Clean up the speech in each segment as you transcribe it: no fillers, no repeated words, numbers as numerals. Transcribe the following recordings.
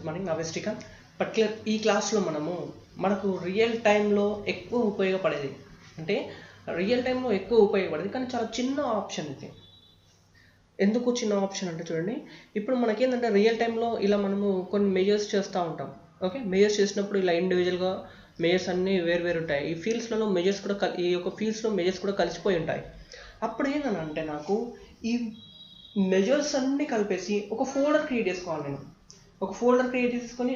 Morning. నా పేరు Srikanth. Particular ఈ క్లాస్లో మనకు రియల్ టైంలో ఎక్కువ ఉపయోగపడేది అంటే కానీ చాలా చిన్న ఆప్షన్ ఇది. ఎందుకు చిన్న ఆప్షన్ అంటే చూడండి, ఇప్పుడు మనకేంటంటే రియల్ టైంలో ఇలా మనము కొన్ని మెజర్స్ చేస్తూ ఉంటాం. ఓకే, మెజర్స్ చేసినప్పుడు ఇలా ఇండివిజువల్గా మెజర్స్ అన్నీ వేరు ఉంటాయి. ఈ ఫీల్డ్స్లో మెజర్స్ కూడా ఈ యొక్క ఫీల్డ్స్లో మెజర్స్ కూడా కలిసిపోయి ఉంటాయి. అప్పుడు ఏంటంటే నాకు ఈ మెజర్స్ అన్నీ కలిపేసి ఒక ఫోల్డర్ క్రియేట్ చేసుకోవాలి. నేను ఒక ఫోల్డర్ క్రియేట్ చేసుకొని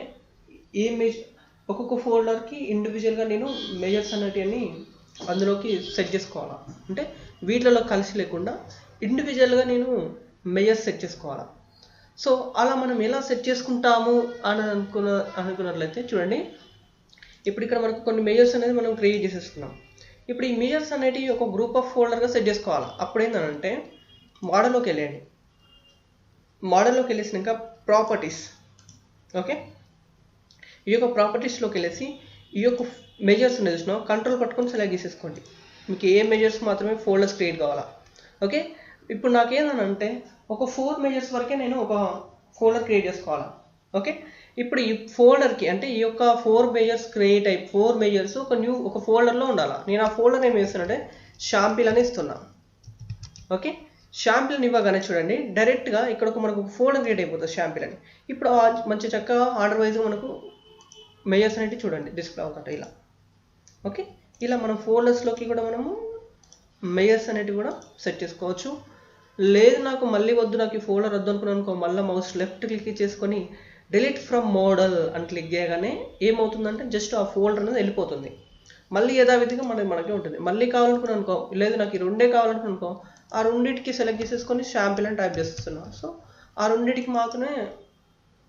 ఒక్కొక్క ఫోల్డర్కి ఇండివిజువల్గా నేను మెజర్స్ అనేటివన్నీ అందులోకి సెట్ చేసుకోవాలా. అంటే వీటిలో కలిసి లేకుండా ఇండివిజువల్గా నేను మెజర్స్ సెట్ చేసుకోవాలా. సో అలా మనం ఎలా సెట్ చేసుకుంటాము అని అనుకున్నట్లయితే చూడండి, ఇప్పుడు ఇక్కడ మనకు కొన్ని మెజర్స్ అనేది మనం క్రియేట్ చేసేసుకున్నాం. ఇప్పుడు ఈ మెజర్స్ అనేటివి ఒక గ్రూప్ ఆఫ్ ఫోల్డర్గా సెట్ చేసుకోవాలి. అప్పుడు ఏంటంటే మోడల్లోకి వెళ్ళండి. మోడల్లోకి వెళ్ళేసినాక ప్రాపర్టీస్, ఓకే, ఈ యొక్క ప్రాపర్టీస్లోకి వెళ్ళేసి ఈ యొక్క మెజర్స్ అనేది చూసినా కంట్రోల్ పట్టుకొని సెలెక్ట్ చేసేసుకోండి. మీకు ఏ మెజర్స్ మాత్రమే ఫోల్డర్స్ క్రియేట్ కావాలా. ఓకే, ఇప్పుడు నాకేంటంటే ఒక 4 మెజర్స్ వరకే నేను ఒక ఫోల్డర్ క్రియేట్ చేసుకోవాలా. ఓకే, ఇప్పుడు ఈ ఫోల్డర్కి అంటే ఈ యొక్క 4 మెజర్స్ క్రియేట్ అయ్యి 4 మెజర్స్ ఒక ఫోల్డర్లో ఉండాలా. నేను ఆ ఫోల్డర్ ఏం చేస్తానంటే షాంపిల్ అని ఇస్తున్నా. ఓకే, షాంపిల్ని ఇవ్వగానే చూడండి డైరెక్ట్గా ఇక్కడ మనకు ఫోల్డర్ క్రియేట్ అయిపోతుంది షాంపిల్ అని. ఇప్పుడు మంచి చక్కగా ఆర్డర్ వైజ్గా మనకు మెజర్స్ అనేవి చూడండి డిస్ప్లే అవుతాయి ఇలా. ఓకే, ఇలా మనం ఫోల్డర్స్లోకి కూడా మనము మెజర్స్ అనేటివి కూడా సెట్ చేసుకోవచ్చు. లేదు నాకు మళ్ళీ వద్దు, నాకు ఈ ఫోల్డర్ వద్దు అనుకున్నాను, మళ్ళీ మౌస్ లెఫ్ట్ క్లిక్ చేసుకొని డిలీట్ ఫ్రమ్ మోడల్ అని క్లిక్ చేయగానే ఏమవుతుందంటే జస్ట్ ఆ ఫోల్డర్ అనేది వెళ్ళిపోతుంది. మళ్ళీ యథావిధిగా మనకే ఉంటుంది. మళ్ళీ కావాలనుకున్నాను అనుకో, లేదు నాకు ఈ రెండే కావాలనుకో, ఆ రెండింటికి సెలెక్ట్ చేసేసుకొని షాంపిల్ అని టైప్ చేస్తున్నా. సో ఆ రెండింటికి మాత్రమే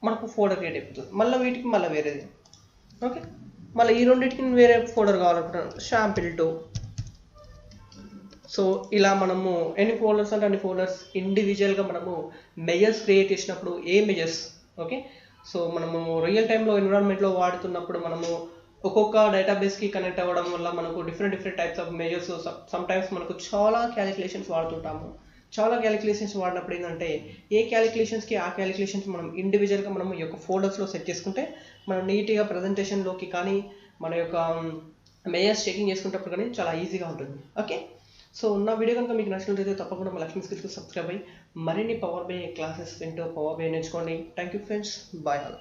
మనకు ఫోల్డర్ క్రియేట్ అయిపోతుంది. మళ్ళీ వీటికి మళ్ళీ వేరేది. ఓకే, మళ్ళీ ఈ రెండింటికి వేరే ఫోల్డర్ కావాలనుకుంటున్నాను, షాంపిల్ 2. సో ఇలా మనము ఎన్ని ఫోల్డర్స్ అంటే అన్ని ఫోల్డర్స్ ఇండివిజువల్గా మనము మెజర్స్ క్రియేట్ చేసినప్పుడు ఏ మెజర్స్. ఓకే, సో మనము రియల్ టైంలో ఎన్విరాన్మెంట్లో వాడుతున్నప్పుడు మనము ఒక్కొక్క డేటాబేస్కి కనెక్ట్ అవ్వడం వల్ల మనకు different types of measures, some times మనకు చాలా క్యాలిక్యులేషన్స్ వాడుతుంటాము. చాలా క్యాలిక్యులేషన్స్ వాడినప్పుడు ఏంటంటే ఏ క్యాలిక్యులేషన్స్కి ఆ క్యాలిక్యులేషన్స్ మనం ఇండివిజువల్గా మనం ఈ యొక్క ఫోల్డర్స్లో సెట్ చేసుకుంటే మనం నీట్గా ప్రజెంటేషన్లోకి కానీ మన యొక్క మెజర్స్ చెకింగ్ చేసుకునేటప్పుడు కానీ చాలా ఈజీగా ఉంటుంది. ఓకే, సో నా వీడియో కనుక మీకు నచ్చినట్లయితే తప్పకుండా మా లక్ష్మీ స్కిల్స్కి సబ్స్క్రైబ్ అయ్యి మరిన్ని పవర్ బై క్లాసెస్ వింటూ పవర్ బై నేర్చుకోండి. Thank you friends, bye all.